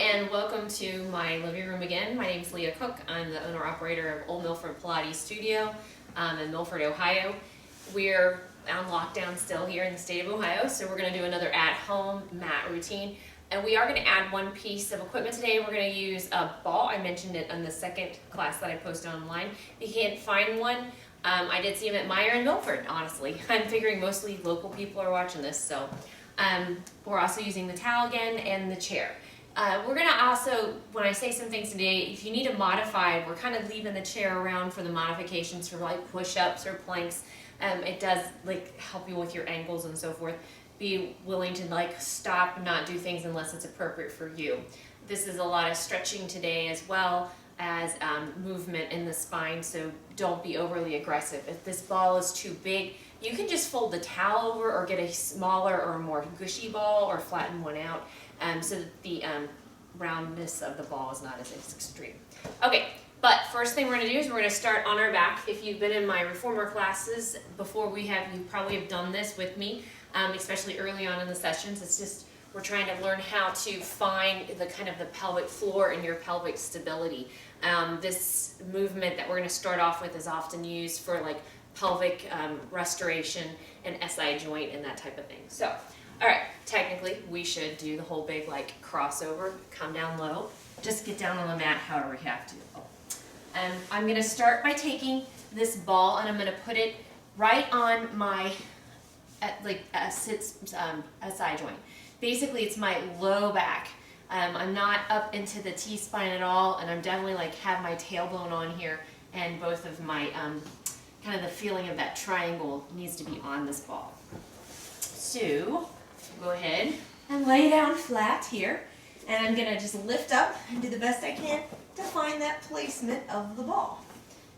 and welcome to my living room again. My name is Leah Cook. I'm the owner-operator of Old Milford Pilates Studio in Milford, Ohio. We're on lockdown still here in the state of Ohio, so we're going to do another at-home mat routine. And we are going to add one piece of equipment today. We're going to use a ball. I mentioned it in the second class that I posted online. If you can't find one, I did see them at Meyer and Milford, honestly. I'm figuring mostly local people are watching this, so we're also using the towel again and the chair. We're going to also, when I say some things today, if you need a modified, we're kind of leaving the chair around for the modifications for like push-ups or planks. It does like help you with your ankles and so forth. Be willing to like stop and not do things unless it's appropriate for you. This is a lot of stretching today as well as movement in the spine, so don't be overly aggressive. If this ball is too big, you can just fold the towel over or get a smaller or more gushy ball or flatten one out so that the roundness of the ball is not as extreme. Okay, but first thing we're going to do is we're going to start on our back. If you've been in my reformer classes before, you probably have done this with me, especially early on in the sessions. It's just we're trying to learn how to find the kind of the pelvic floor and your pelvic stability. This movement that we're going to start off with is often used for like pelvic restoration and SI joint and that type of thing. So, all right, technically we should do the whole big like crossover, come down low, just get down on the mat however you have to. I'm going to start by taking this ball and I'm going to put it right on my SI joint. Basically, it's my low back. I'm not up into the T-spine at all, and I'm definitely like have my tailbone on here, and both of my kind of the feeling of that triangle needs to be on this ball. So go ahead and lay down flat here, and I'm gonna just lift up and do the best I can to find that placement of the ball.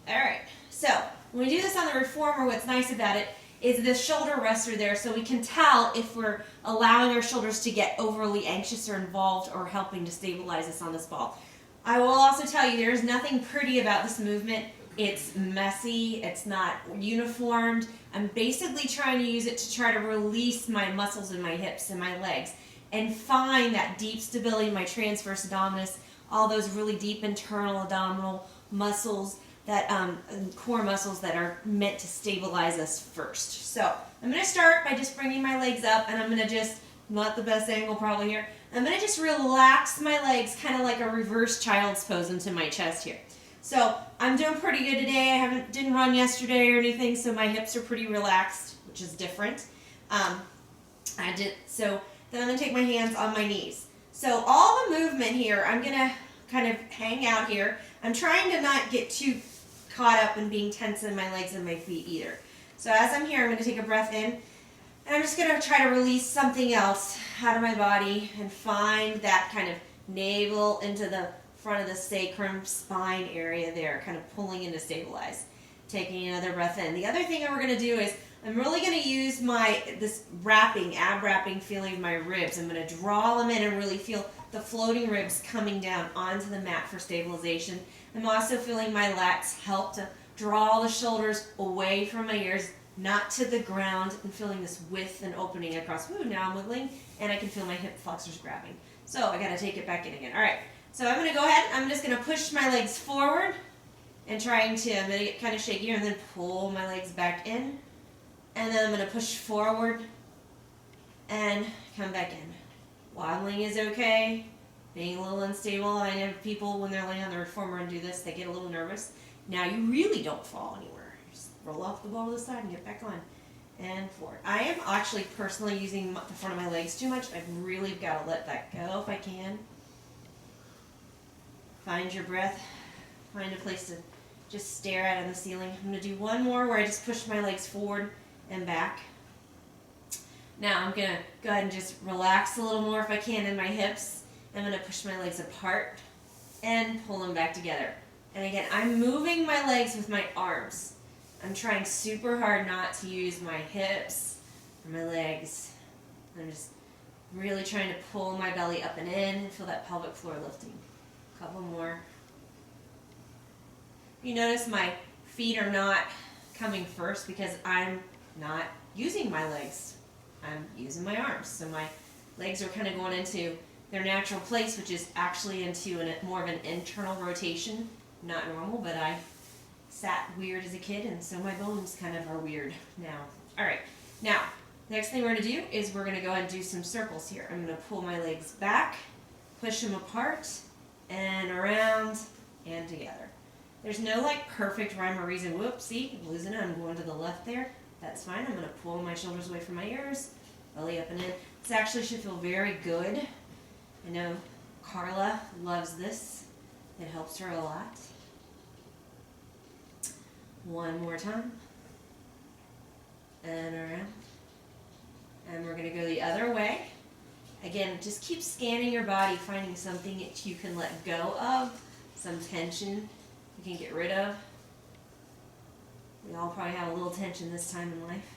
All right, so when we do this on the reformer, what's nice about it is the shoulder rester there, so we can tell if we're allowing our shoulders to get overly anxious or involved or helping to stabilize us on this ball. I will also tell you there's nothing pretty about this movement. It's messy, it's not uniformed. I'm basically trying to use it to try to release my muscles in my hips and my legs and find that deep stability in my transverse abdominis, all those really deep internal abdominal muscles, that core muscles that are meant to stabilize us first. So I'm going to start by just bringing my legs up, and I'm going to just, not the best angle probably here, I'm going to just relax my legs kind of like a reverse child's pose into my chest here. So I'm doing pretty good today. I didn't run yesterday or anything, so my hips are pretty relaxed, which is different. So then I'm going to take my hands on my knees. So all the movement here, I'm going to kind of hang out here. I'm trying to not get too caught up in being tense in my legs and my feet either. So as I'm here, I'm going to take a breath in, and I'm just going to try to release something else out of my body and find that kind of navel into the front of the sacrum spine area there, kind of pulling in to stabilize. Taking another breath in. The other thing that we're going to do is I'm really going to use this ab wrapping feeling of my ribs. I'm going to draw them in and really feel the floating ribs coming down onto the mat for stabilization. I'm also feeling my lats help to draw the shoulders away from my ears, not to the ground, and feeling this width and opening across. Ooh, now I'm wiggling, and I can feel my hip flexors grabbing. So I got to take it back in again. All right, so I'm going to go ahead. I'm just going to push my legs forward and I'm going to get kind of shaky and then pull my legs back in. And then I'm going to push forward and come back in. Wobbling is okay. Being a little unstable. I know people, when they're laying on the reformer and do this, they get a little nervous. Now you really don't fall anywhere. Just roll off the ball to the side and get back on. And forward. I am actually personally using the front of my legs too much. I've really got to let that go if I can. Find your breath. Find a place to just stare at on the ceiling. I'm going to do one more where I just push my legs forward and back. Now I'm going to go ahead and just relax a little more if I can in my hips. I'm going to push my legs apart and pull them back together. And again, I'm moving my legs with my arms. I'm trying super hard not to use my hips or my legs. I'm just really trying to pull my belly up and in and feel that pelvic floor lifting. A couple more. You notice my feet are not coming first because I'm not using my legs. I'm using my arms. So my legs are kind of going into their natural place, which is actually into more of an internal rotation. Not normal, but I sat weird as a kid, and so my bones kind of are weird now. All right, now, next thing we're gonna do is we're gonna go ahead and do some circles here. I'm gonna pull my legs back, push them apart, and around, and together. There's no like perfect rhyme or reason. Whoops, see, I'm losing it, I'm going to the left there. That's fine, I'm gonna pull my shoulders away from my ears, belly up and in. This actually should feel very good. I know Carla loves this. It helps her a lot. One more time. And around. And we're going to go the other way. Again, just keep scanning your body, finding something that you can let go of, some tension you can get rid of. We all probably have a little tension this time in life.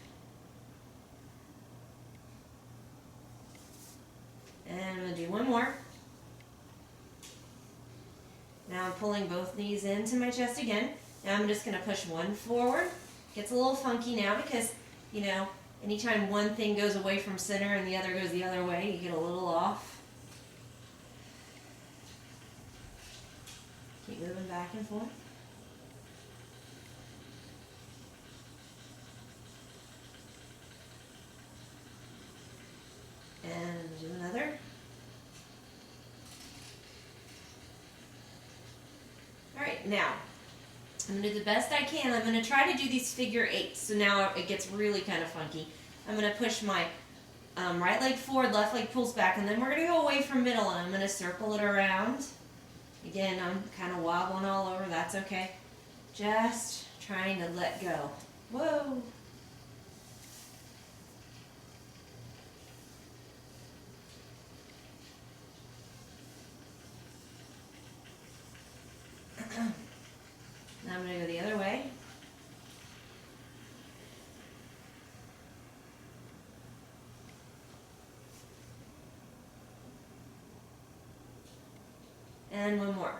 And I'm going to do one more. Now I'm pulling both knees into my chest again. Now I'm just going to push one forward. Gets a little funky now because, you know, anytime one thing goes away from center and the other goes the other way, you get a little off. Keep moving back and forth. And do another. All right, now I'm going to do the best I can. I'm going to try to do these figure eights. So now it gets really kind of funky. I'm going to push my right leg forward, left leg pulls back, and then we're going to go away from middle, and I'm going to circle it around. Again, I'm kind of wobbling all over. That's okay. Just trying to let go. Whoa. Now I'm going to go the other way. And one more.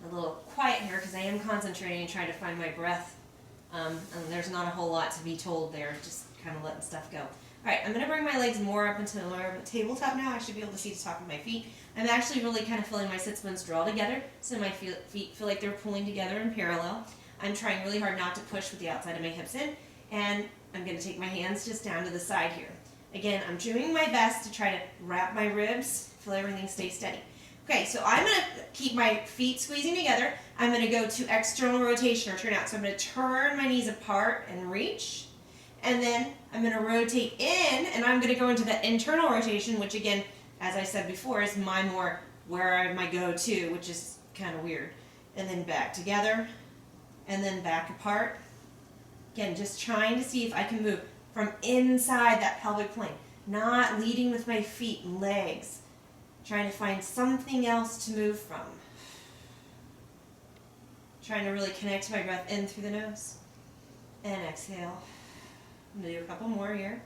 A little quiet here because I am concentrating and trying to find my breath. And there's not a whole lot to be told there, just kind of letting stuff go. Alright, I'm going to bring my legs more up into the tabletop now. I should be able to see the top of my feet. I'm actually really kind of feeling my sits bones draw together, so my feet feel like they're pulling together in parallel. I'm trying really hard not to push with the outside of my hips in, and I'm going to take my hands just down to the side here. Again, I'm doing my best to try to wrap my ribs, feel everything stay steady. Okay, so I'm going to keep my feet squeezing together. I'm going to go to external rotation or turn out. So I'm going to turn my knees apart and reach. And then I'm going to rotate in, and I'm going to go into that internal rotation, which again, as I said before, is my go-to, which is kind of weird. And then back together, and then back apart. Again, just trying to see if I can move from inside that pelvic plane, not leading with my feet and legs. Trying to find something else to move from. Trying to really connect my breath in through the nose. And exhale. I'm going to do a couple more here.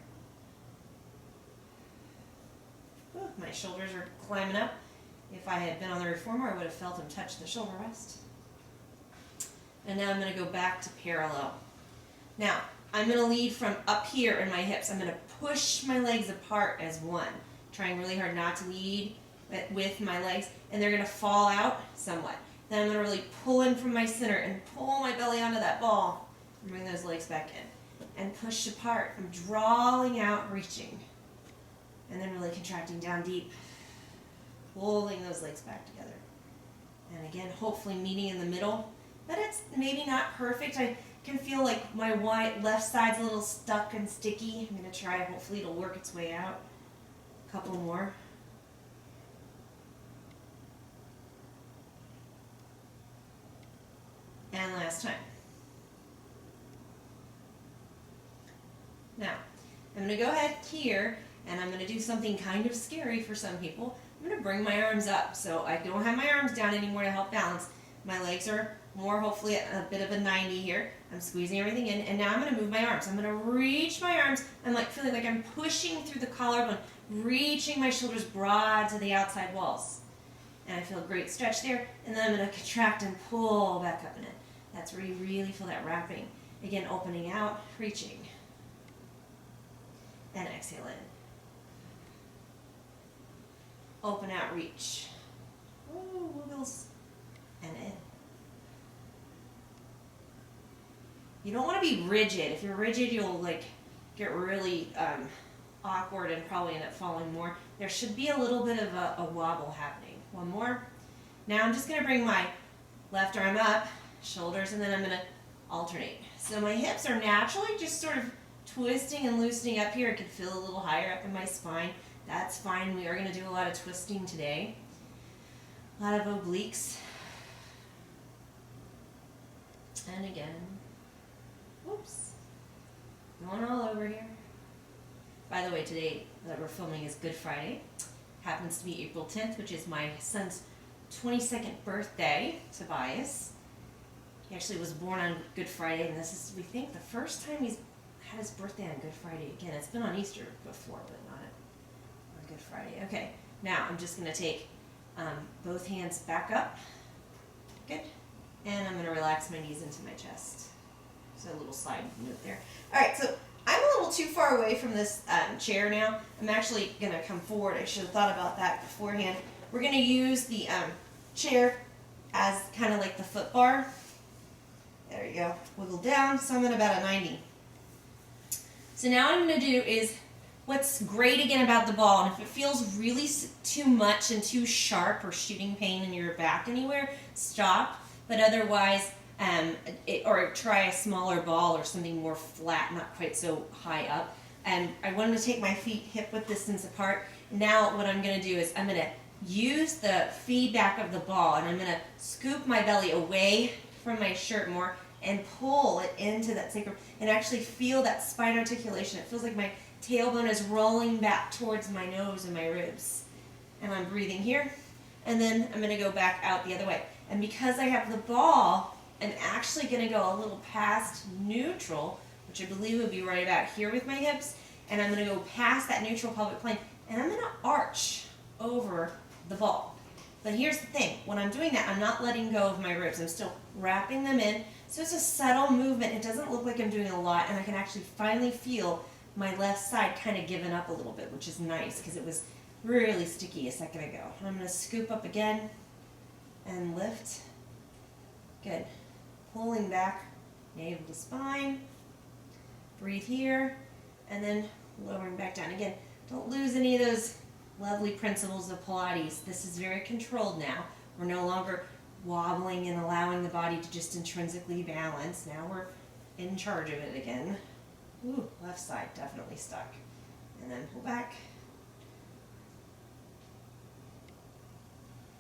Ooh, my shoulders are climbing up. If I had been on the reformer, I would have felt them touch the shoulder rest. And now I'm going to go back to parallel. Now, I'm going to lead from up here in my hips. I'm going to push my legs apart as one. Trying really hard not to lead with my legs. And they're going to fall out somewhat. Then I'm going to really pull in from my center and pull my belly onto that ball. And bring those legs back in. And push apart. I'm drawing out, reaching. And then really contracting down deep. Pulling those legs back together. And again, hopefully meeting in the middle. But it's maybe not perfect. I can feel like my left side's a little stuck and sticky. I'm going to try. Hopefully it'll work its way out. A couple more. And last time. Now, I'm going to go ahead here, and I'm going to do something kind of scary for some people. I'm going to bring my arms up, so I don't have my arms down anymore to help balance. My legs are more, hopefully, at a bit of a 90 here. I'm squeezing everything in, and now I'm going to move my arms. I'm going to reach my arms. I'm like feeling like I'm pushing through the collarbone, reaching my shoulders broad to the outside walls. And I feel a great stretch there, and then I'm going to contract and pull back up in it. That's where you really feel that wrapping. Again, opening out, reaching. And exhale in. open out, reach. Ooh, wiggles, and in. You don't want to be rigid. If you're rigid, you'll like get really awkward and probably end up falling more. There should be a little bit of a wobble happening. One more. Now I'm just going to bring my left arm up, shoulders, and then I'm going to alternate. So my hips are naturally just sort of twisting and loosening up here. It could feel a little higher up in my spine. That's fine. We are going to do a lot of twisting today. A lot of obliques. And again. Whoops. Going all over here. By the way, today that we're filming is Good Friday. Happens to be April 10th, which is my son's 22nd birthday, Tobias. He actually was born on Good Friday, and this is, we think, the first time he's had his birthday on Good Friday again. It's been on Easter before, but not on Good Friday. Okay, now I'm just going to take both hands back up. Good. And I'm going to relax my knees into my chest. So a little slide move there. All right, so I'm a little too far away from this chair now. I'm actually going to come forward. I should have thought about that beforehand. We're going to use the chair as kind of like the foot bar. There you go. Wiggle down. So I'm at about a 90. So now what I'm going to do is, what's great again about the ball, and if it feels really too much and too sharp or shooting pain in your back anywhere, stop. But otherwise, or try a smaller ball or something more flat, not quite so high up. And I want to take my feet hip-width distance apart. Now what I'm going to do is I'm going to use the feedback of the ball, and I'm going to scoop my belly away from my shirt more and pull it into that sacrum and actually feel that spine articulation. It feels like my tailbone is rolling back towards my nose and my ribs. And I'm breathing here, and then I'm going to go back out the other way. And because I have the ball, I'm actually going to go a little past neutral, which I believe would be right about here with my hips, and I'm going to go past that neutral pelvic plane, and I'm going to arch over the ball. But here's the thing, when I'm doing that, I'm not letting go of my ribs. I'm still wrapping them in, so it's a subtle movement. It doesn't look like I'm doing a lot, and I can actually finally feel my left side kind of giving up a little bit, which is nice because it was really sticky a second ago. And I'm going to scoop up again and lift. Good. Pulling back, navel to spine. Breathe here, and then lowering back down. Again, don't lose any of those lovely principles of Pilates. This is very controlled now. We're no longer wobbling and allowing the body to just intrinsically balance. Now we're in charge of it again. Ooh, left side definitely stuck. And then pull back.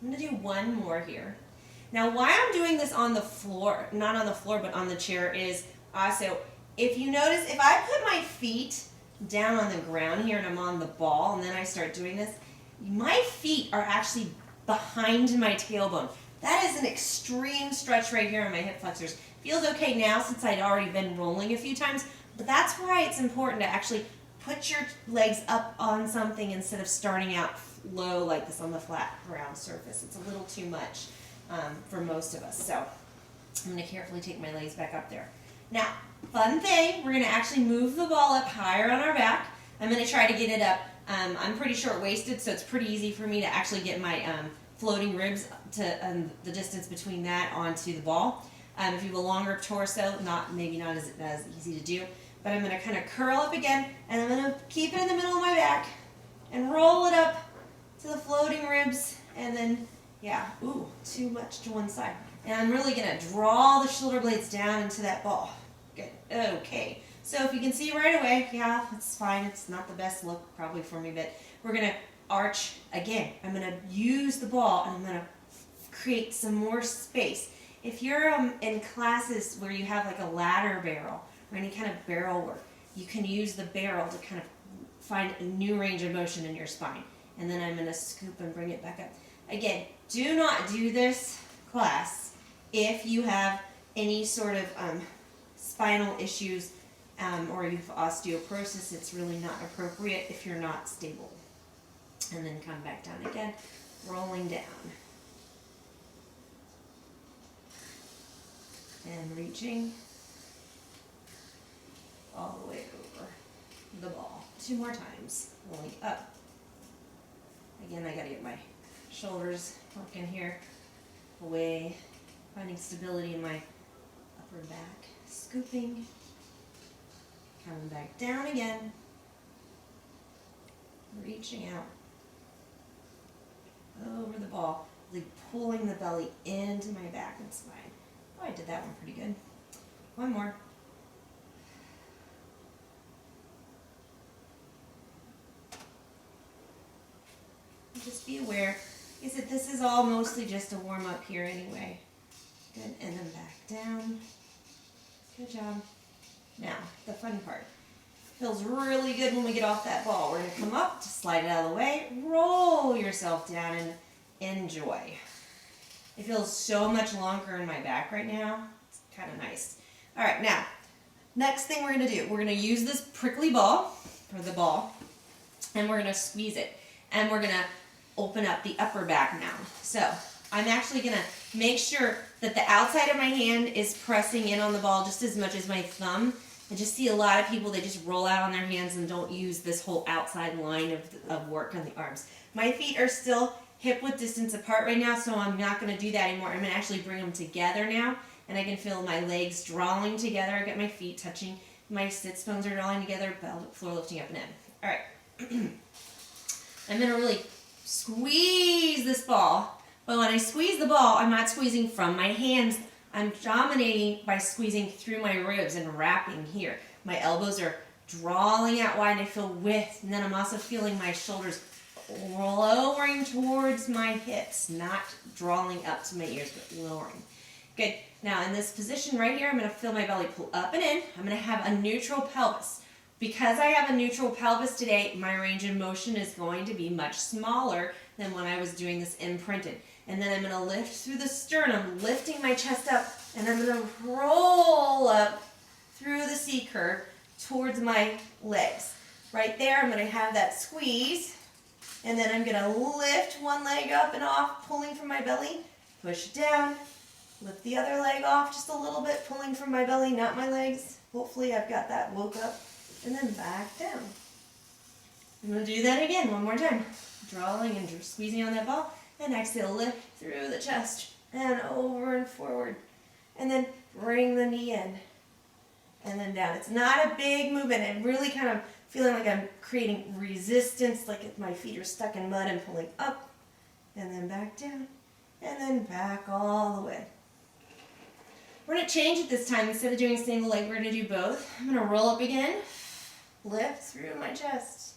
I'm going to do one more here. Now why I'm doing this on the floor, not on the floor, but on the chair is also, if you notice, if I put my feet down on the ground here and I'm on the ball and then I start doing this, my feet are actually behind my tailbone. That is an extreme stretch right here on my hip flexors. Feels okay now since I'd already been rolling a few times, but that's why it's important to actually put your legs up on something instead of starting out low like this on the flat ground surface. It's a little too much for most of us. So I'm going to carefully take my legs back up there. Now, fun thing, we're going to actually move the ball up higher on our back. I'm going to try to get it up. I'm pretty short-waisted, so it's pretty easy for me to actually get my floating ribs to the distance between that onto the ball. If you have a longer torso, maybe not as easy to do. But I'm going to kind of curl up again, and I'm going to keep it in the middle of my back and roll it up to the floating ribs, and then, yeah, ooh, too much to one side. And I'm really going to draw the shoulder blades down into that ball. Good. Okay. So if you can see right away, yeah, it's fine. It's not the best look probably for me, but we're going to arch again. I'm going to use the ball, and I'm going to create some more space. If you're in classes where you have like a ladder barrel or any kind of barrel work, you can use the barrel to kind of find a new range of motion in your spine. And then I'm going to scoop and bring it back up. Again, do not do this class if you have any sort of spinal issues or you have osteoporosis. It's really not appropriate if you're not stable. And then come back down again, rolling down. And reaching all the way over the ball. 2 more times. Rolling up Again, I gotta get my shoulders working here, away, finding stability in my upper back, scooping, coming back down again, reaching out over the ball, really pulling the belly into my back and spine. Oh, I did that one pretty good. One more. Just be aware, is that this is all mostly just a warm up here anyway. Good, and then back down. Good job. Now, the fun part. Feels really good when we get off that ball. We're gonna come up, just slide it out of the way, roll yourself down and enjoy. It feels so much longer in my back right now. It's kind of nice. All right, now, next thing we're gonna do, we're gonna use this prickly ball, or the ball, and we're gonna squeeze it. And we're gonna open up the upper back now. So I'm actually gonna make sure that the outside of my hand is pressing in on the ball just as much as my thumb. I just see a lot of people, they just roll out on their hands and don't use this whole outside line of work on the arms. My feet are still hip width distance apart right now, so I'm not gonna do that anymore. I'm gonna actually bring them together now, and I can feel my legs drawing together. I got my feet touching, my sits bones are drawing together, pelvic floor lifting up and in. All right. I'm gonna really squeeze this ball, but when I squeeze the ball, I'm not squeezing from my hands. I'm dominating by squeezing through my ribs and wrapping here. My elbows are drawing out wide and I feel width, and then I'm also feeling my shoulders lowering towards my hips, not drawing up to my ears, but lowering. Good. Now in this position right here, I'm gonna feel my belly pull up and in. I'm gonna have a neutral pelvis. Because I have a neutral pelvis today, my range of motion is going to be much smaller than when I was doing this imprinted. And then I'm gonna lift through the sternum, lifting my chest up, and I'm gonna roll up through the C curve towards my legs. Right there, I'm gonna have that squeeze, and then I'm gonna lift one leg up and off, pulling from my belly, push down, lift the other leg off just a little bit, pulling from my belly, not my legs. Hopefully I've got that woke up. And then back down. I'm going to do that again one more time. Drawing and squeezing on that ball. And exhale, lift through the chest. And over and forward. And then bring the knee in. And then down. It's not a big movement. I'm really kind of feeling like I'm creating resistance, like if my feet are stuck in mud and pulling up. And then back down. And then back all the way. We're going to change it this time. Instead of doing single leg, we're going to do both. I'm going to roll up again. Lift through my chest.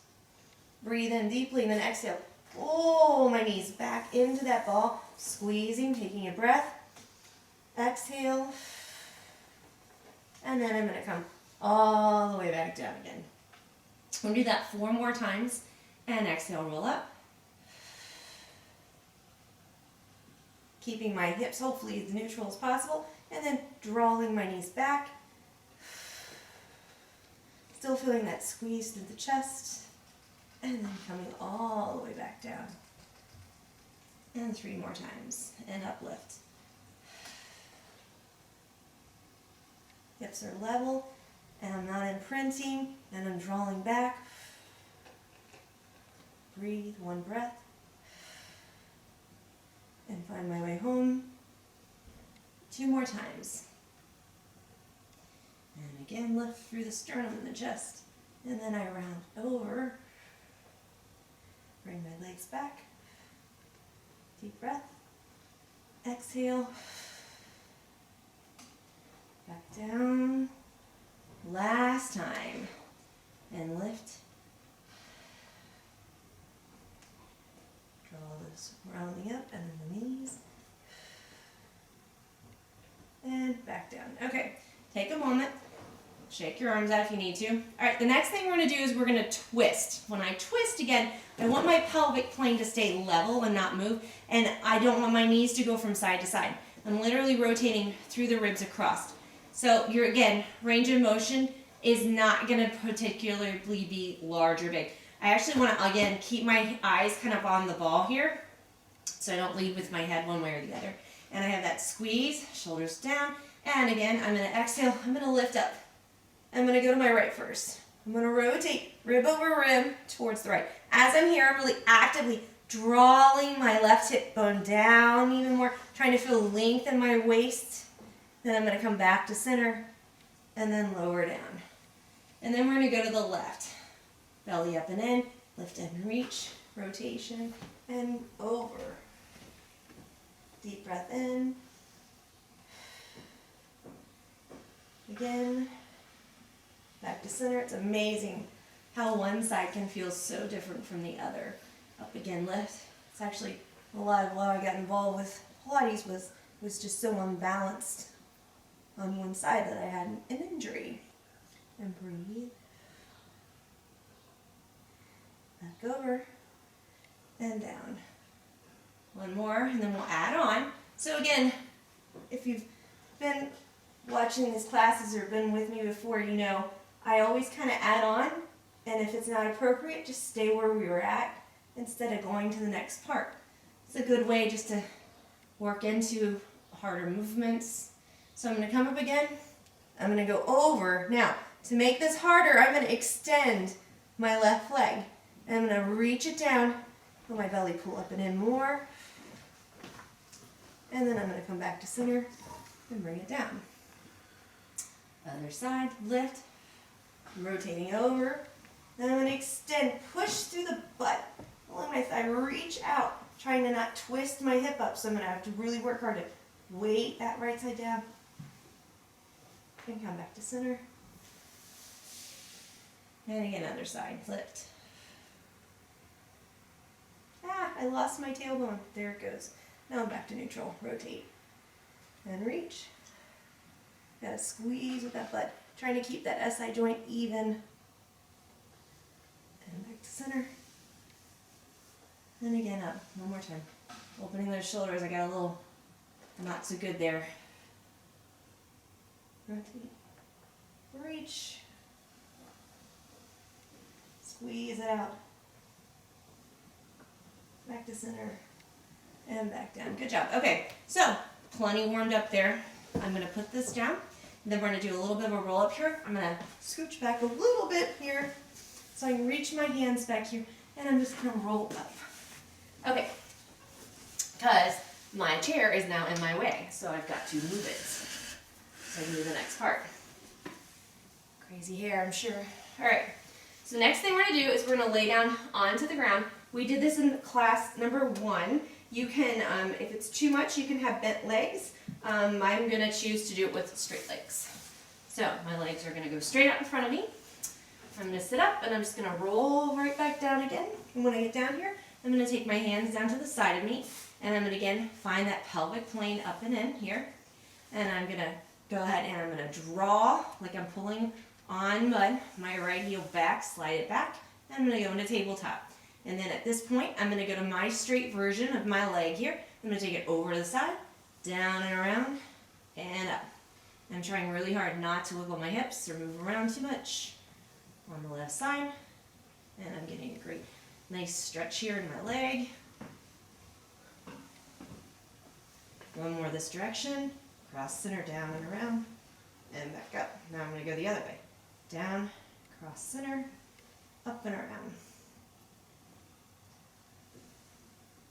Breathe in deeply and then exhale. Pull my knees back into that ball. Squeezing, taking a breath. Exhale. And then I'm going to come all the way back down again. I'm going to do that 4 more times. And exhale, roll up. Keeping my hips hopefully as neutral as possible. And then drawing my knees back. Still feeling that squeeze through the chest, and then coming all the way back down. And 3 more times, and uplift. Hips are level, and I'm not imprinting, and I'm drawing back. Breathe, 1 breath, and find my way home. 2 more times. And again, lift through the sternum and the chest. And then I round over. Bring my legs back. Deep breath. Exhale. Back down. Last time. And lift. Draw this rounding up and then the knees. And back down. Okay. Take a moment, shake your arms out if you need to. All right, the next thing we're gonna do is we're gonna twist. When I twist again, I want my pelvic plane to stay level and not move, and I don't want my knees to go from side to side. I'm literally rotating through the ribs across. So your, again, range of motion is not gonna particularly be large or big. I actually wanna, again, keep my eyes kind of on the ball here, so I don't lead with my head one way or the other. And I have that squeeze, shoulders down. And again, I'm going to exhale, I'm going to lift up. I'm going to go to my right first. I'm going to rotate rib over rib towards the right. As I'm here, I'm really actively drawing my left hip bone down even more, trying to feel length in my waist. Then I'm going to come back to center and then lower down. And then we're going to go to the left. Belly up and in, lift and reach, rotation, and over. Deep breath in. Again, back to center. It's amazing how one side can feel so different from the other. Up again, lift. It's actually a lot of why I got involved with Pilates was just so unbalanced on one side that I had an injury. And breathe. Back over and down. One more, and then we'll add on. So again, if you've been watching these classes or been with me before, you know I always kind of add on, and if it's not appropriate, just stay where we were at instead of going to the next part. It's a good way just to work into harder movements. So I'm going to come up again. I'm going to go over. Now, to make this harder, I'm going to extend my left leg. And I'm going to reach it down, let my belly pull up and in more. And then I'm going to come back to center and bring it down. Other side, lift, rotating over. Then I'm going to extend, push through the butt. Along my thigh, reach out, trying to not twist my hip up. So I'm going to have to really work hard to weight that right side down. And come back to center. And again, other side, lift. I lost my tailbone. There it goes. Now I'm back to neutral. Rotate. And reach. Gotta squeeze with that butt. Trying to keep that SI joint even. And back to center. And again up. One more time. Opening those shoulders. I got a little not so good there. Rotate. Reach. Squeeze it out. Back to center. And back down. Good job. Okay, so plenty warmed up there. I'm going to put this down. And then we're going to do a little bit of a roll up here. I'm going to scooch back a little bit here so I can reach my hands back here. And I'm just going to roll up. Okay, because my chair is now in my way, so I've got to move it so I can do the next part. Crazy hair, I'm sure. All right, so next thing we're going to do is we're going to lay down onto the ground. We did this in class number 1. You can, if it's too much, you can have bent legs. I'm going to choose to do it with straight legs. So my legs are going to go straight out in front of me. I'm going to sit up and I'm just going to roll right back down again. And when I get down here, I'm going to take my hands down to the side of me. And I'm going to again find that pelvic plane up and in here. And I'm going to go ahead and I'm going to draw like I'm pulling on mud. My right heel back, slide it back. And I'm going to go into tabletop. And then at this point, I'm going to go to my straight version of my leg here. I'm going to take it over to the side, down and around, and up. I'm trying really hard not to wiggle my hips or move around too much. On the left side, and I'm getting a great nice stretch here in my leg. One more this direction, cross center, down and around, and back up. Now I'm going to go the other way. Down, cross center, up and around.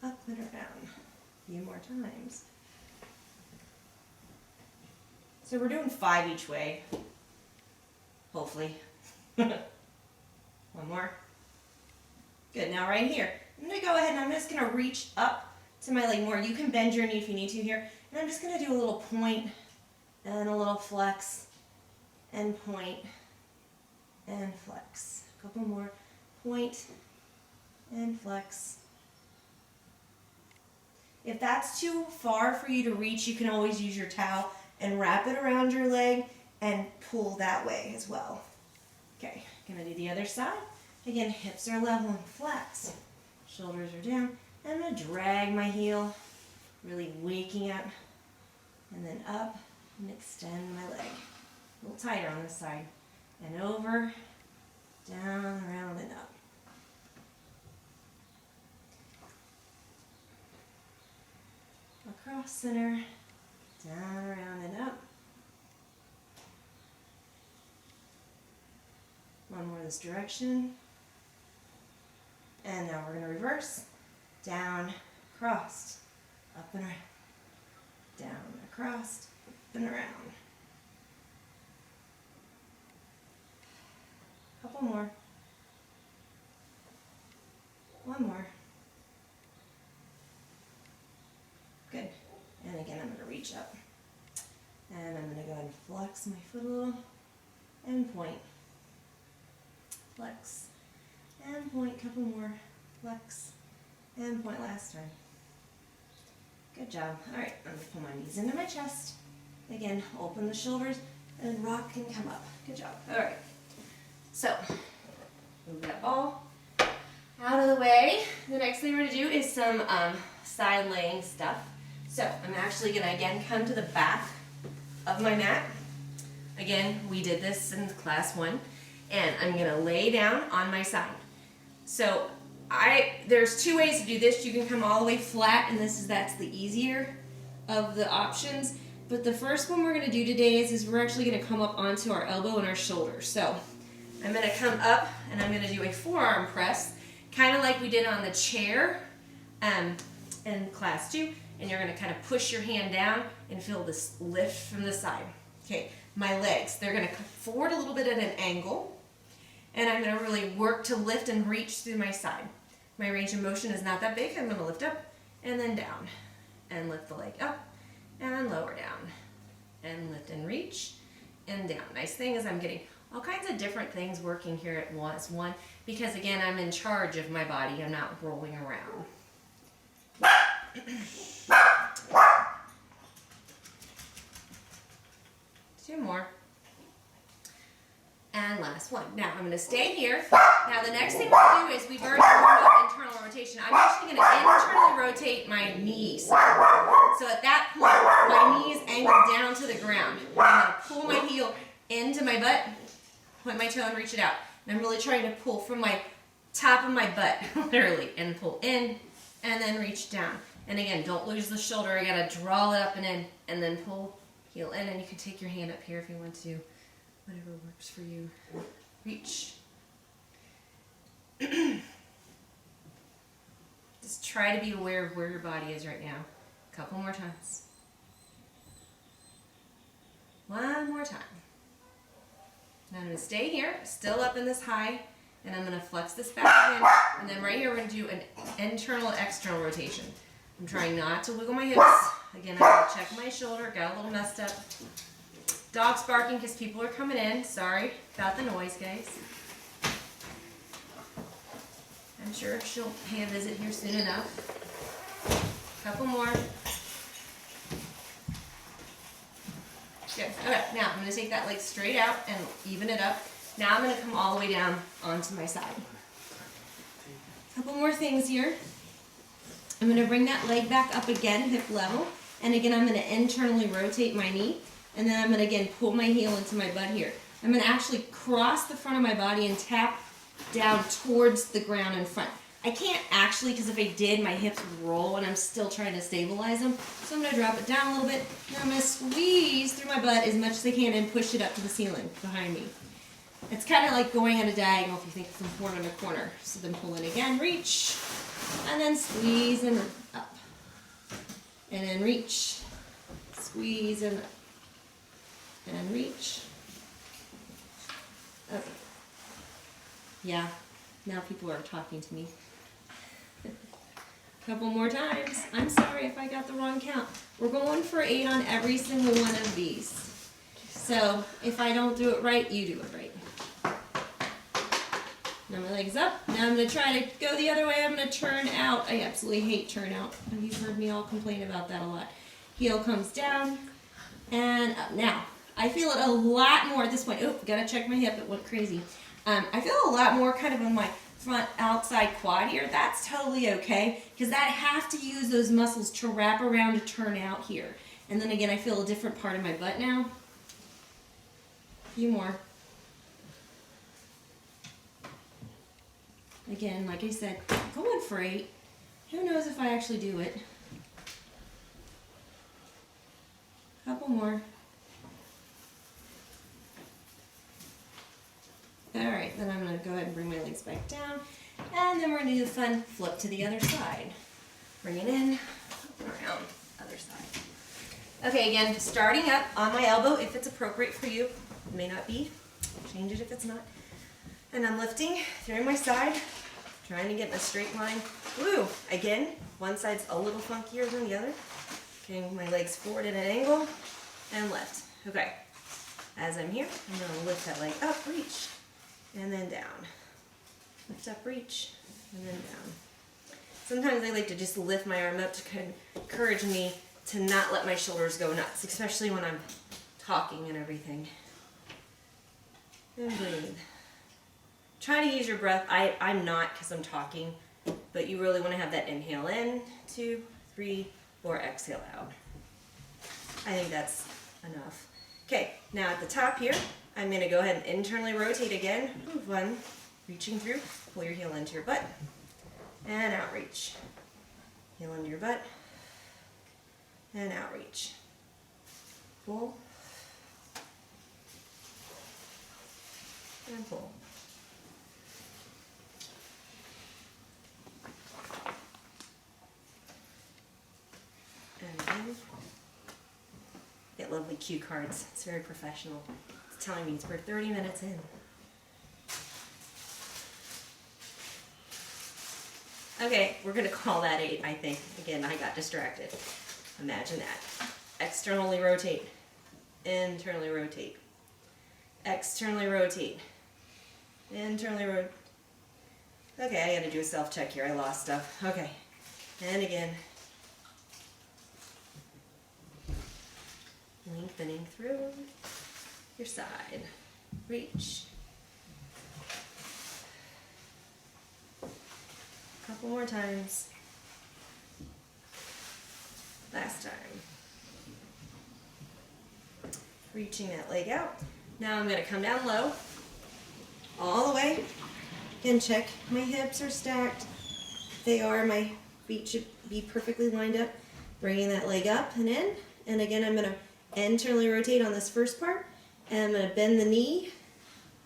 Up and around. A few more times. So we're doing 5 each way, hopefully. One more. Good, now right here, I'm going to go ahead and I'm just going to reach up to my leg more. You can bend your knee if you need to here. And I'm just going to do a little point and a little flex and point and flex. A couple more. Point and flex. If that's too far for you to reach, you can always use your towel and wrap it around your leg and pull that way as well. Okay, gonna do the other side. Again, hips are level and flat. Shoulders are down. I'm gonna drag my heel, really waking up, and then up and extend my leg. A little tighter on this side. And over, down, around, and up. Across center, down, around, and up. One more this direction. And now we're going to reverse. down, crossed, up and around, down, across, up and around. Couple more. One more. Good. And again, I'm going to reach up. And I'm going to go ahead and flex my foot a little and point. Flex and point. Couple more. Flex and point last time. Good job. All right, I'm going to pull my knees into my chest. Again, open the shoulders and rock and come up. Good job. All right. So, move that ball out of the way. The next thing we're going to do is some side laying stuff. So, I'm actually going to again come to the back of my mat. Again, we did this in class 1. And I'm going to lay down on my side. So, there's 2 ways to do this. You can come all the way flat, and that's the easier of the options. But the first one we're going to do today is we're actually going to come up onto our elbow and our shoulder. So, I'm going to come up and I'm going to do a forearm press, kind of like we did on the chair in class 2. And you're going to kind of push your hand down and feel this lift from the side. Okay, my legs, they're going to come forward a little bit at an angle. And I'm going to really work to lift and reach through my side. My range of motion is not that big. I'm going to lift up and then down. And lift the leg up and lower down. And lift and reach and down. Nice thing is I'm getting all kinds of different things working here at once. Because again, I'm in charge of my body. I'm not rolling around. 2 more. And last one. Now I'm going to stay here. Now the next thing we'll do is we've already warmed up internal rotation. I'm actually going to internally rotate my knees. So at that point, my knees angle down to the ground. I'm going to pull my heel into my butt, point my toe and reach it out. And I'm really trying to pull from my top of my butt, literally, and pull in and then reach down. And again, don't lose the shoulder. I got to draw it up and in and then pull, heel in, and you can take your hand up here if you want to. Whatever works for you. Reach. Just try to be aware of where your body is right now. A couple more times. One more time. Now I'm going to stay here, still up in this high, and I'm going to flex this back again. And then right here we're going to do an internal external rotation. I'm trying not to wiggle my hips. Again, I'm going to check my shoulder, got a little messed up. Dog's barking because people are coming in. Sorry about the noise, guys. I'm sure she'll pay a visit here soon enough. Couple more. Good. Okay, now I'm going to take that leg straight out and even it up. Now I'm going to come all the way down onto my side. Couple more things here. I'm going to bring that leg back up again, hip level. And again, I'm going to internally rotate my knee. And then I'm going to, again, pull my heel into my butt here. I'm going to actually cross the front of my body and tap down towards the ground in front. I can't actually, because if I did, my hips would roll and I'm still trying to stabilize them. So I'm going to drop it down a little bit. And I'm going to squeeze through my butt as much as I can and push it up to the ceiling behind me. It's kind of like going at a diagonal if you think from corner to corner. So then pull in again, reach, and then squeeze and up. And then reach, squeeze and up. And reach. Okay. Yeah, now people are talking to me. Couple more times. I'm sorry if I got the wrong count. We're going for 8 on every single one of these. So if I don't do it right, you do it right. Now my leg's up. Now I'm going to try to go the other way. I'm going to turn out. I absolutely hate turn out. You've heard me all complain about that a lot. Heel comes down and up. Now, I feel it a lot more at this point. Oh, gotta check my hip, it went crazy. I feel a lot more kind of on my front outside quad here. That's totally okay, because I have to use those muscles to wrap around to turn out here. And then again, I feel a different part of my butt now. A few more. Again, like I said, going for 8. Who knows if I actually do it. Couple more. Alright, then I'm going to go ahead and bring my legs back down. And then we're going to do the fun flip to the other side. Bring it in, around, other side. Okay, again, starting up on my elbow if it's appropriate for you. It may not be. Change it if it's not. And I'm lifting through my side, trying to get in a straight line. Woo! Again, one side's a little funkier than the other. Getting my legs forward at an angle and lift. Okay. As I'm here, I'm going to lift that leg up, reach, and then down. Lift up, reach, and then down. Sometimes I like to just lift my arm up to encourage me to not let my shoulders go nuts, especially when I'm talking and everything. And breathe. Try to use your breath. I'm not because I'm talking, but you really want to have that inhale in, 2, 3, or exhale out. I think that's enough. Okay, now at the top here, I'm going to go ahead and internally rotate again. Move one, reaching through, pull your heel into your butt, and outreach. Heel into your butt, and outreach. Pull, and pull. And again. Get lovely cue cards. It's very professional. It's telling me we're 30 minutes in. Okay, we're going to call that 8, I think. Again, I got distracted. Imagine that. Externally rotate. Internally rotate. Externally rotate. Internally rotate. Okay, I got to do a self-check here. I lost stuff. Okay. And again. Lengthening through your side. Reach. A couple more times. Last time. Reaching that leg out. Now I'm going to come down low. All the way. Again, check. My hips are stacked. They are. My feet should be perfectly lined up. Bringing that leg up and in. And again, I'm going to internally rotate on this first part, and I'm going to bend the knee,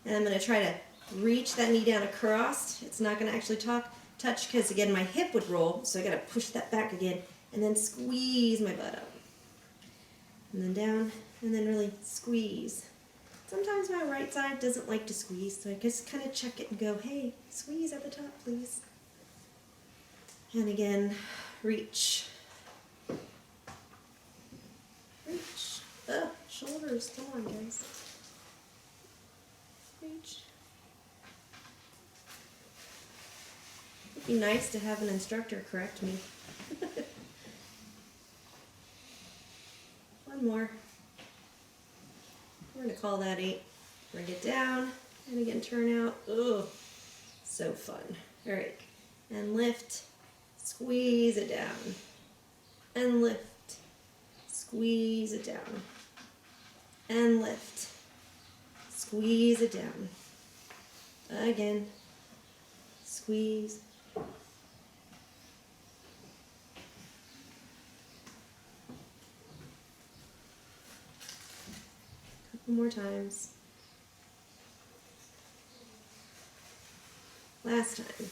and I'm going to try to reach that knee down across. It's not going to actually touch because again my hip would roll, so I got to push that back again, and then squeeze my butt up, and then down, and then really squeeze. Sometimes my right side doesn't like to squeeze, so I just kind of check it and go, hey, squeeze at the top, please. And again, reach. Reach. Shoulders, come on guys. Reach. It'd be nice to have an instructor correct me. One more. We're going to call that 8. Bring it down, and again turn out. Ugh, so fun. Alright, and lift, squeeze it down, and lift. Squeeze it down, and lift, squeeze it down, again, squeeze, couple more times, last time,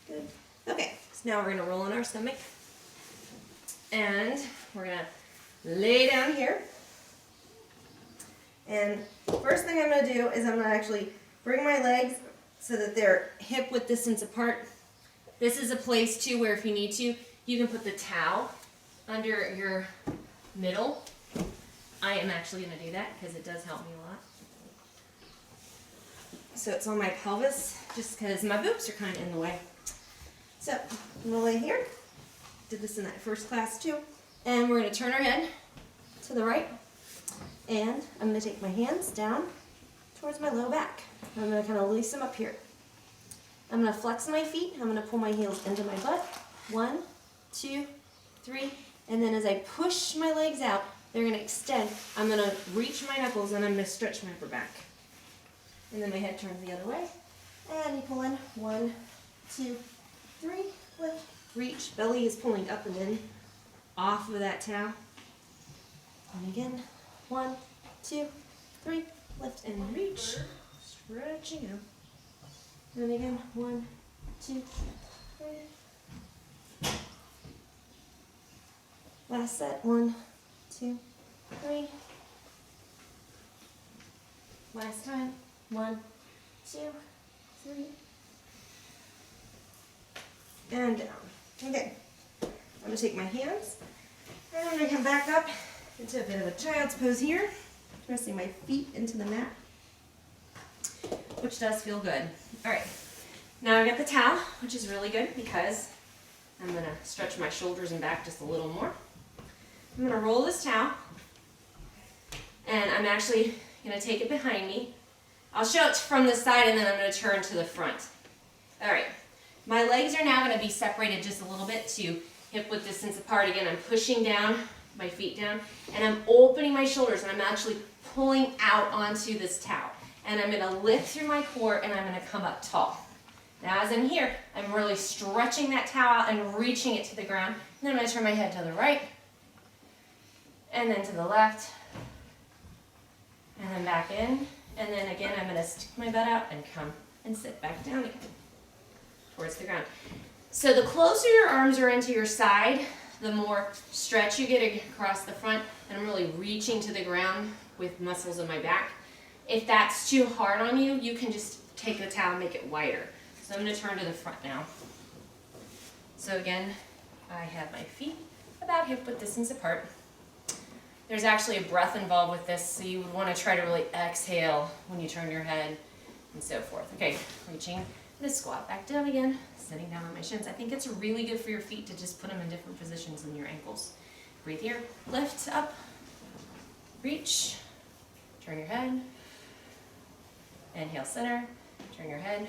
good, okay, so now we're going to roll on our stomach. And we're going to lay down here. And first thing I'm going to do is I'm going to actually bring my legs so that they're hip width distance apart. This is a place too where if you need to, you can put the towel under your middle. I am actually going to do that because it does help me a lot. So it's on my pelvis just because my boobs are kind of in the way. So I'm going to lay here. Did this in that first class too. And we're going to turn our head to the right. And I'm going to take my hands down towards my low back. I'm going to kind of release them up here. I'm going to flex my feet. I'm going to pull my heels into my butt. 1, 2, 3. And then as I push my legs out, they're going to extend. I'm going to reach my knuckles and I'm going to stretch my upper back. And then my head turns the other way. And you pull in. 1, 2, 3. Lift. Reach. Belly is pulling up and in off of that towel. And again. 1, 2, 3. Lift and reach. Stretching out. And again. 1, 2, 3. Last set, 1, 2, 3. Last time, 1, 2, 3. And down. Okay, I'm going to take my hands and I'm going to come back up into a bit of a child's pose here, pressing my feet into the mat, which does feel good. All right, now I got the towel, which is really good because I'm going to stretch my shoulders and back just a little more. I'm going to roll this towel, and I'm actually going to take it behind me. I'll show it from the side, and then I'm going to turn to the front. All right. My legs are now going to be separated just a little bit to hip-width distance apart. Again, I'm pushing down, my feet down, and I'm opening my shoulders, and I'm actually pulling out onto this towel. And I'm going to lift through my core, and I'm going to come up tall. Now, as I'm here, I'm really stretching that towel and reaching it to the ground. And then I'm going to turn my head to the right, and then to the left, and then back in. And then again, I'm going to stick my butt out and come and sit back down again towards the ground. So the closer your arms are into your side, the more stretch you get across the front, and I'm really reaching to the ground with muscles in my back. If that's too hard on you, you can just take the towel and make it wider. So I'm going to turn to the front now. So again, I have my feet about hip-width distance apart. There's actually a breath involved with this, so you would want to try to really exhale when you turn your head and so forth. Okay, reaching. I'm going to squat back down again, sitting down on my shins. I think it's really good for your feet to just put them in different positions than your ankles. Breathe here, lift up, reach, turn your head, inhale center, turn your head,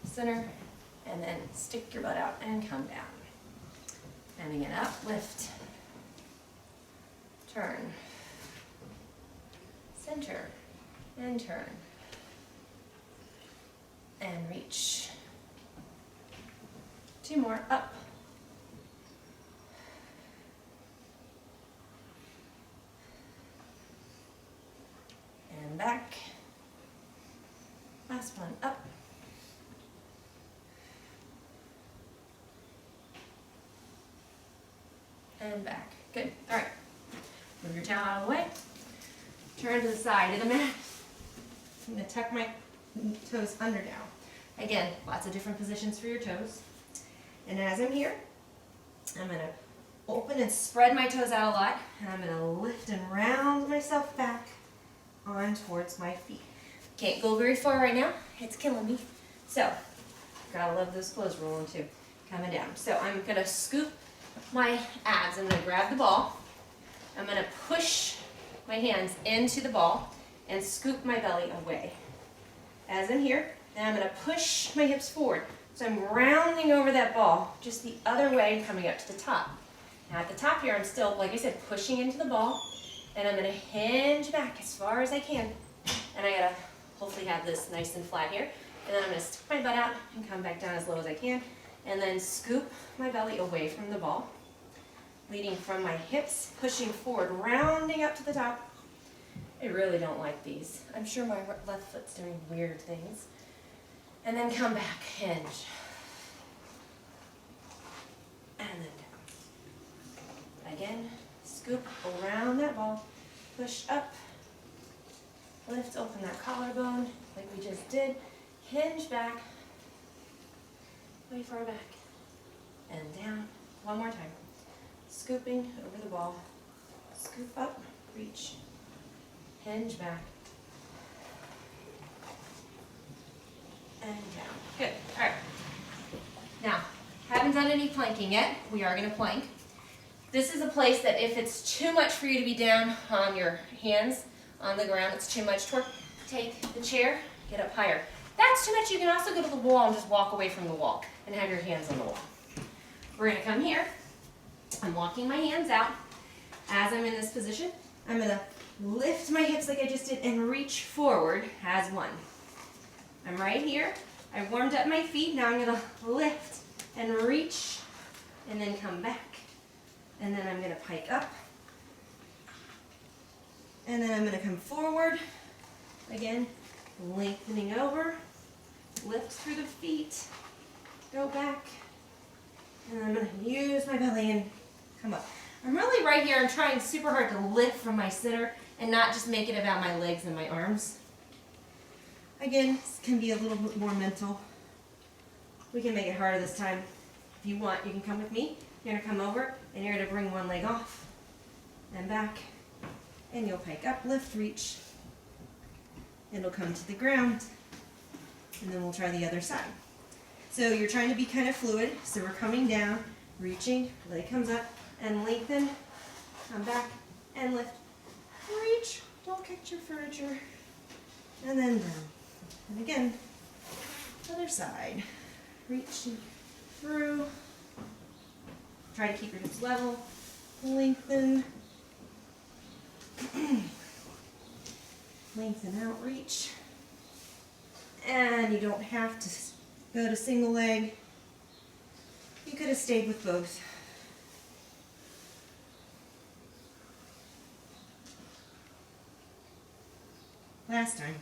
center, and then stick your butt out and come down. And again, up, lift, turn, center, and turn. And reach. 2 more, up. And back. Last one, up. And back. Good. All right. Move your towel out of the way. Turn to the side of the mat. I'm going to tuck my toes under now. Again, lots of different positions for your toes. And as I'm here, I'm going to open and spread my toes out a lot. And I'm going to lift and round myself back on towards my feet. Can't go very far right now. It's killing me. So, gotta love those clothes rolling too. Coming down. So I'm going to scoop my abs. I'm going to grab the ball. I'm going to push my hands into the ball and scoop my belly away. As I'm here, and I'm going to push my hips forward. So I'm rounding over that ball just the other way and coming up to the top. Now at the top here, I'm still, like I said, pushing into the ball, and I'm going to hinge back as far as I can. And I got to hopefully have this nice and flat here. And then I'm going to stick my butt out and come back down as low as I can. And then scoop my belly away from the ball, leading from my hips, pushing forward, rounding up to the top. I really don't like these. I'm sure my left foot's doing weird things. And then come back, hinge. And then down. Again, scoop around that ball, push up, lift, open that collarbone like we just did, hinge back, way far back, and down. One more time. Scooping over the ball, scoop up, reach, hinge back, and down. Good. All right. Now, haven't done any planking yet. We are going to plank. This is a place that if it's too much for you to be down on your hands on the ground, it's too much torque, take the chair, get up higher. That's too much. You can also go to the wall and just walk away from the wall and have your hands on the wall. We're going to come here. I'm walking my hands out. As I'm in this position, I'm going to lift my hips like I just did and reach forward as one. I'm right here. I warmed up my feet. Now I'm going to lift and reach and then come back. And then I'm going to pike up. And then I'm going to come forward. Again, lengthening over lift through the feet, go back, and I'm gonna use my belly and come up. I'm really right here, I'm trying super hard to lift from my center and not just make it about my legs and my arms. Again, this can be a little bit more mental. We can make it harder this time. If you want, you can come with me. You're gonna come over and you're gonna bring one leg off and back, and you'll pike up, lift, reach. It'll come to the ground, and then we'll try the other side. So you're trying to be kind of fluid, so we're coming down, reaching, leg comes up, and lengthen, come back, and lift, reach, don't kick your furniture, and then down. And again, other side, reaching through, try to keep your hips level, lengthen, lengthen out, reach, and you don't have to go to single leg. You could have stayed with both. Last time.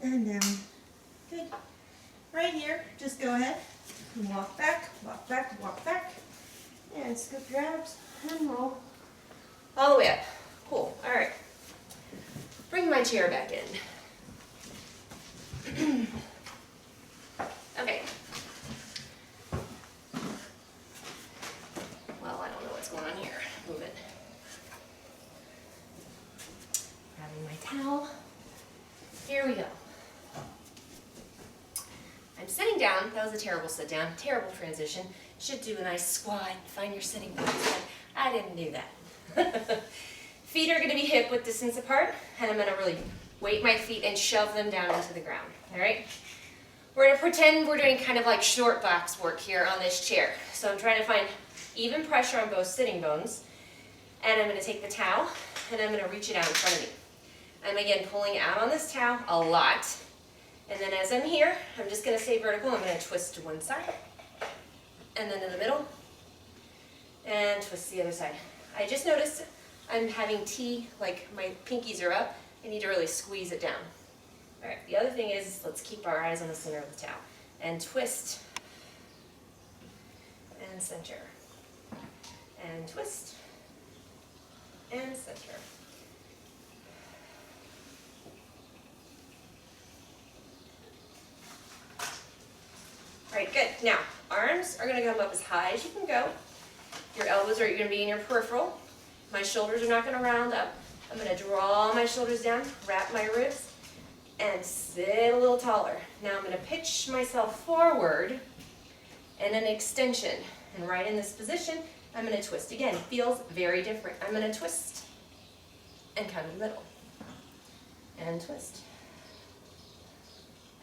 And down. Good. Right here, just go ahead and walk back, walk back, walk back. And scoop your abs and roll. All the way up. Cool. All right. Bring my chair back in. Okay. Well, I don't know what's going on here. Move it. Grabbing my towel. Here we go. I'm sitting down. That was a terrible sit down. Terrible transition. Should do a nice squat. Find your sitting bones. I didn't do that. Feet are going to be hip width distance apart, and I'm going to really weight my feet and shove them down into the ground. All right? We're going to pretend we're doing kind of like short box work here on this chair. So I'm trying to find even pressure on both sitting bones, and I'm going to take the towel and I'm going to reach it out in front of me. I'm again pulling out on this towel a lot, and then as I'm here, I'm just going to stay vertical. I'm going to twist to one side, and then to the middle, and twist to the other side. I just noticed I'm having T, like my pinkies are up. I need to really squeeze it down. All right, the other thing is, let's keep our eyes on the center of the towel. And twist, and center, and twist, and center. All right, good. Now, arms are going to come up as high as you can go. Your elbows are going to be in your peripheral. My shoulders are not going to round up. I'm going to draw my shoulders down, wrap my ribs, and sit a little taller. Now I'm going to pitch myself forward and an extension. And right in this position, I'm going to twist. Again, feels very different. I'm going to twist and come to the middle. And twist.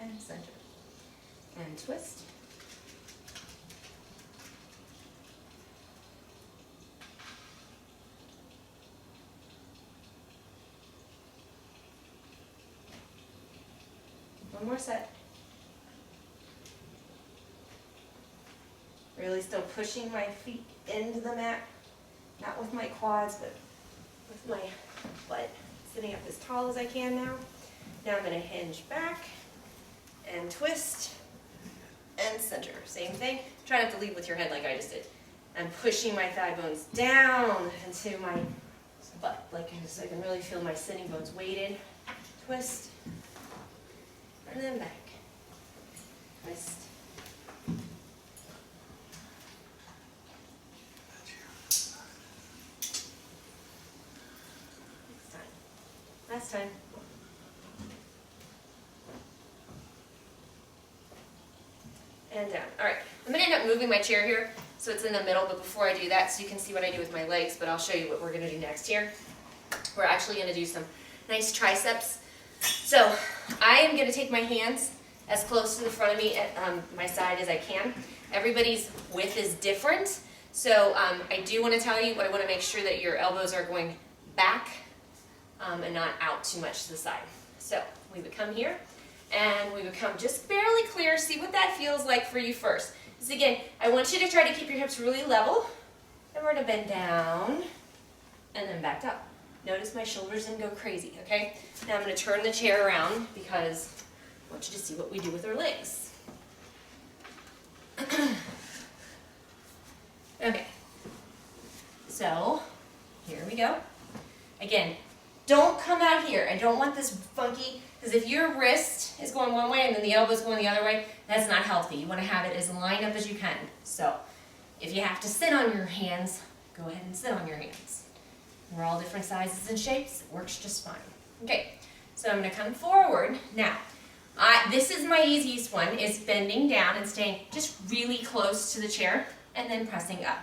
And center. And twist. One more set. Really still pushing my feet into the mat, not with my quads, but with my butt sitting up as tall as I can now. Now I'm going to hinge back and twist and center. Same thing. Try not to lead with your head like I just did. I'm pushing my thigh bones down into my butt, so I can really feel my sitting bones weighted. Twist. And then back. Twist. Next time. Last time. And down. All right. I'm going to end up moving my chair here so it's in the middle, but before I do that, so you can see what I do with my legs, but I'll show you what we're going to do next here. We're actually going to do some nice triceps. So I am going to take my hands as close to the front of me at my side as I can. Everybody's width is different, so I do want to tell you, I want to make sure that your elbows are going back and not out too much to the side. So we would come here, and we would come just barely clear. See what that feels like for you first. So again, I want you to try to keep your hips really level, and we're going to bend down and then back up. Notice my shoulders didn't go crazy, okay? Now I'm gonna turn the chair around because I want you to see what we do with our legs. Okay, so here we go. Again, don't come out here. I don't want this funky, because if your wrist is going one way and then the elbow's going the other way, that's not healthy. You want to have it as lined up as you can. So if you have to sit on your hands, go ahead and sit on your hands. We're all different sizes and shapes. It works just fine. Okay, so I'm going to come forward. Now, this is my easiest one, is bending down and staying just really close to the chair and then pressing up.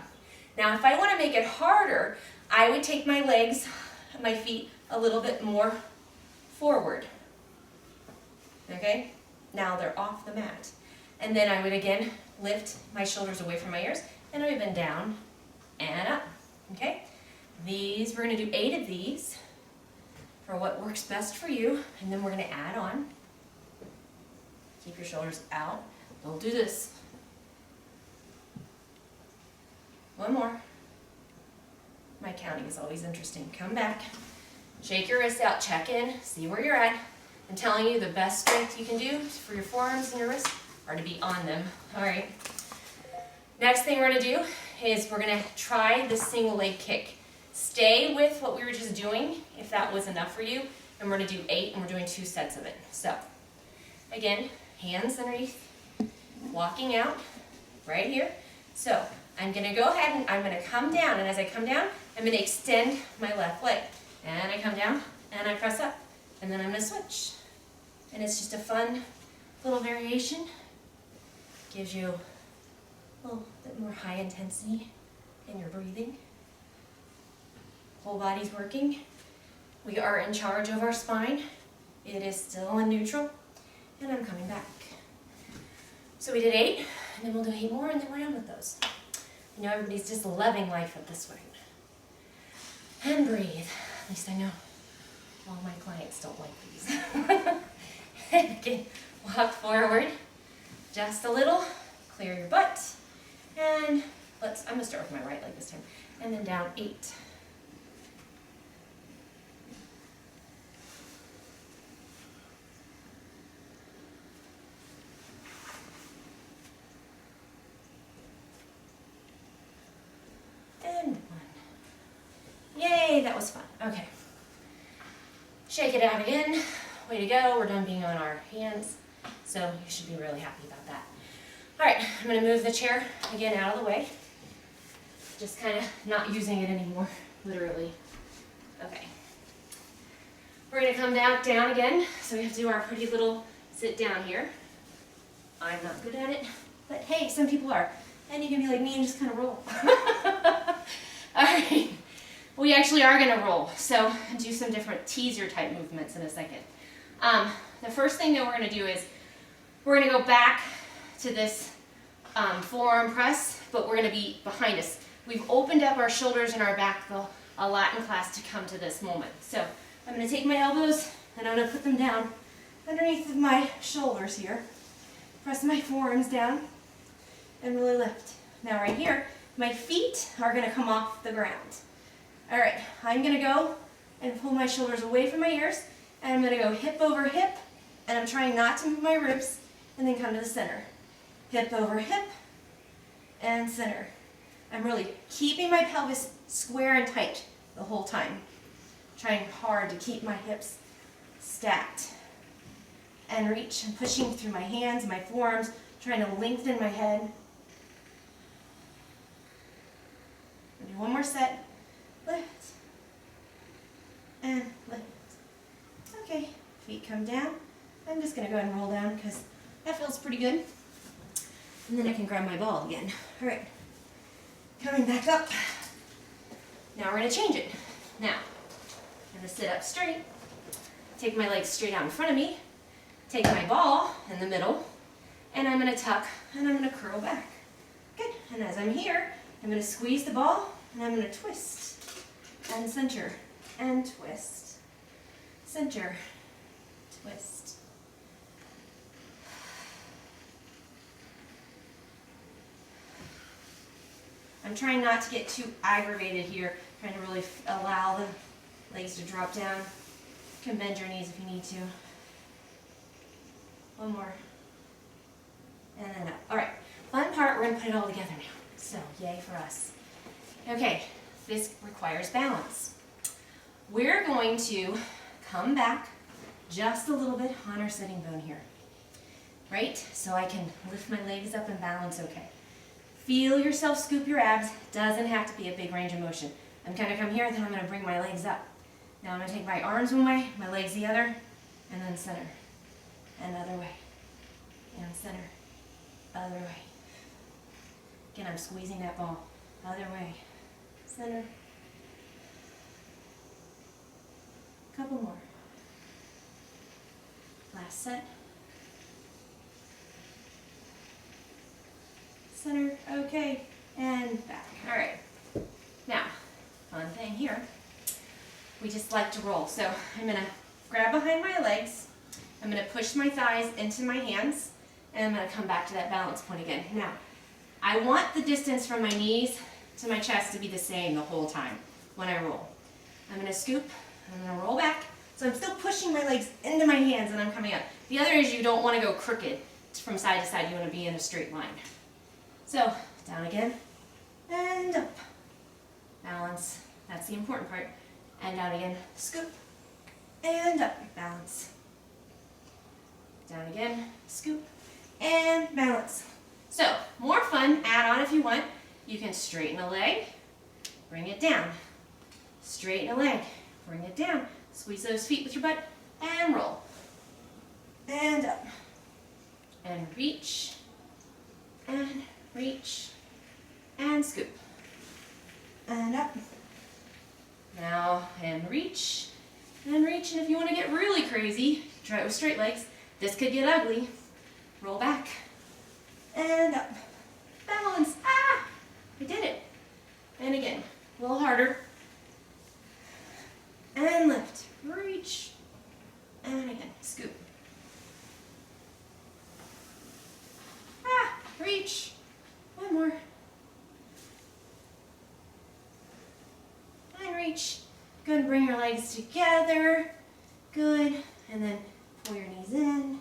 Now, if I want to make it harder, I would take my legs, my feet a little bit more forward. Okay? Now they're off the mat. And then I would again lift my shoulders away from my ears and I would bend down and up. Okay? These, we're going to do 8 of these for what works best for you, and then we're going to add on. Keep your shoulders out. Don't do this. One more. My counting is always interesting. Come back. Shake your wrists out. Check in. See where you're at. I'm telling you, the best strength you can do for your forearms and your wrists are to be on them. All right. Next thing we're going to do is we're going to try the single leg kick. Stay with what we were just doing, if that was enough for you. And we're going to do 8, and we're doing 2 sets of it. So, again, hands underneath, walking out right here. So, I'm going to go ahead and I'm going to come down, and as I come down, I'm going to extend my left leg. And I come down, and I press up, and then I'm going to switch. And it's just a fun little variation. Gives you a little bit more high intensity in your breathing. Whole body's working. We are in charge of our spine. It is still in neutral, and I'm coming back. So we did 8, and then we'll do 8 more, and then we're done with those. I know everybody's just loving life at this point. And breathe. At least I know all my clients don't like these. And again, walk forward just a little. Clear your butt. And I'm going to start with my right leg this time. And then down 8. And 1. Yay, that was fun. Okay. Shake it out again. Way to go. We're done being on our hands. So you should be really happy about that. All right, I'm going to move the chair again out of the way. Just kind of not using it anymore, literally. Okay. We're going to come down again. So we have to do our pretty little sit down here. I'm not good at it, but hey, some people are. And you can be like me and just kind of roll. All right. We actually are going to roll. So do some different teaser type movements in a second. The first thing that we're going to do is we're going to go back to this forearm press, but we're going to be behind us. We've opened up our shoulders and our back a lot in class to come to this moment. So I'm going to take my elbows and I'm going to put them down underneath of my shoulders here. Press my forearms down and really lift. Now right here, my feet are going to come off the ground. All right, I'm going to go and pull my shoulders away from my ears, and I'm going to go hip over hip, and I'm trying not to move my ribs, and then come to the center. Hip over hip, and center. I'm really keeping my pelvis square and tight the whole time. Trying hard to keep my hips stacked. And reach and pushing through my hands, my forearms, trying to lengthen my head. Do one more set. Lift. And lift. Okay, feet come down. I'm just going to go ahead and roll down because that feels pretty good. And then I can grab my ball again. All right, coming back up. Now we're going to change it. Now, I'm going to sit up straight, take my legs straight out in front of me, take my ball in the middle, and I'm going to tuck and I'm going to curl back. Good. And as I'm here, I'm going to squeeze the ball and I'm going to twist and center and twist, center, twist. I'm trying not to get too aggravated here Trying to really allow the legs to drop down. You can bend your knees if you need to. One more. And then up. All right, fun part, we're gonna put it all together now. So, yay for us. Okay, this requires balance. We're going to come back just a little bit on our sitting bone here. Right? So I can lift my legs up and balance okay. Feel yourself scoop your abs. Doesn't have to be a big range of motion. I'm gonna come here, then I'm gonna bring my legs up. Now I'm gonna take my arms one way, my legs the other, and then center. Another way. And center. Other way. Again, I'm squeezing that ball. Other way. Center. Couple more. Last set. Center, okay, and back. All right. Now, fun thing here. We just like to roll. So I'm gonna grab behind my legs. I'm gonna push my thighs into my hands, and I'm gonna come back to that balance point again. Now, I want the distance from my knees to my chest to be the same the whole time when I roll. I'm gonna scoop, I'm gonna roll back. So I'm still pushing my legs into my hands and I'm coming up. The other is you don't wanna go crooked from side to side. You wanna be in a straight line. So, down again, and up. Balance, that's the important part. And down again, scoop, and up, balance. Down again, scoop, and balance. So, more fun, add on if you want. You can straighten a leg, bring it down. Straighten a leg, bring it down. Squeeze those feet with your butt, and roll. And up. And reach, and reach, and scoop, and up. Now, and reach, and reach. And if you want to get really crazy, try it with straight legs. This could get ugly. Roll back, and up. Balance. Ah! I did it. And again, a little harder. And lift, reach, and again, scoop. Ah, reach. One more. And reach. Good, and bring your legs together. Good, and then pull your knees in,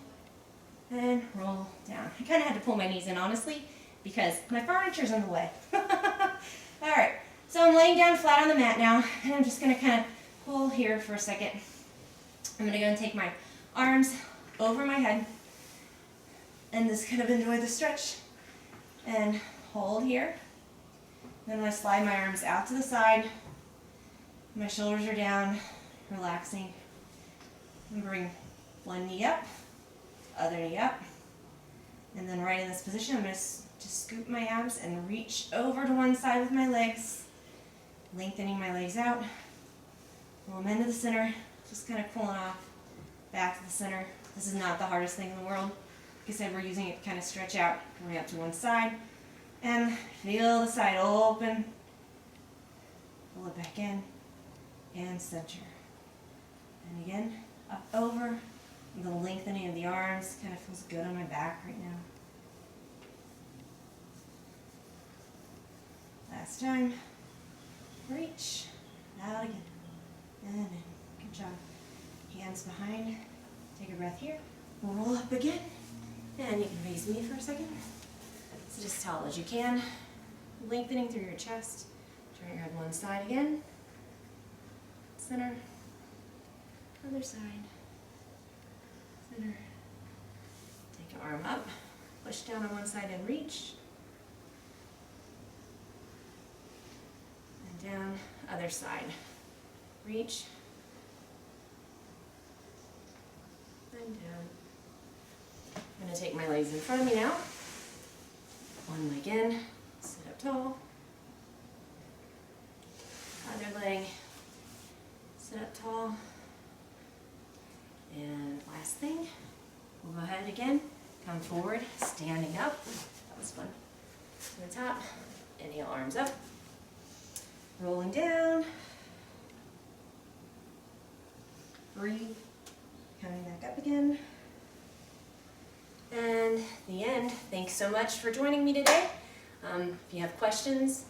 and roll down. I kind of had to pull my knees in, honestly, because my furniture's in the way. All right, so I'm laying down flat on the mat now, and I'm just gonna kind of pull here for a second. I'm gonna go and take my arms over my head, and just kind of enjoy the stretch, and hold here. Then I'm gonna slide my arms out to the side. My shoulders are down, relaxing. And bring one knee up, other knee up. And then right in this position, I'm going to just scoop my abs and reach over to one side with my legs, lengthening my legs out. Roll them into the center, just kind of cooling off, back to the center. This is not the hardest thing in the world. Like I said, we're using it to kind of stretch out, way up to one side. And feel the side open. Pull it back in, and center. And again, up over. The lengthening of the arms kind of feels good on my back right now. Last time. Reach. Out again. And in. Good job. Hands behind. Take a breath here. Roll up again. And you can raise me for a second. Sit as tall as you can. Lengthening through your chest. Turn your head one side again. Center. Other side. Center. Take your arm up. Push down on one side and reach. And down. Other side. Reach. And down. I'm going to take my legs in front of me now. One leg in. Sit up tall. Other leg. Sit up tall. And last thing, we'll go ahead again, come forward, standing up. That was fun. To the top, inhale, arms up. Rolling down. Breathe. Coming back up again. And the end. Thanks so much for joining me today. If you have questions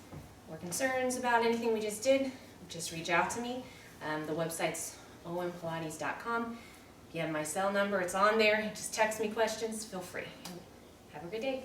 or concerns about anything we just did, just reach out to me. The website's ompilates.com. If you have my cell number, it's on there. Just text me questions, feel free. Have a good day.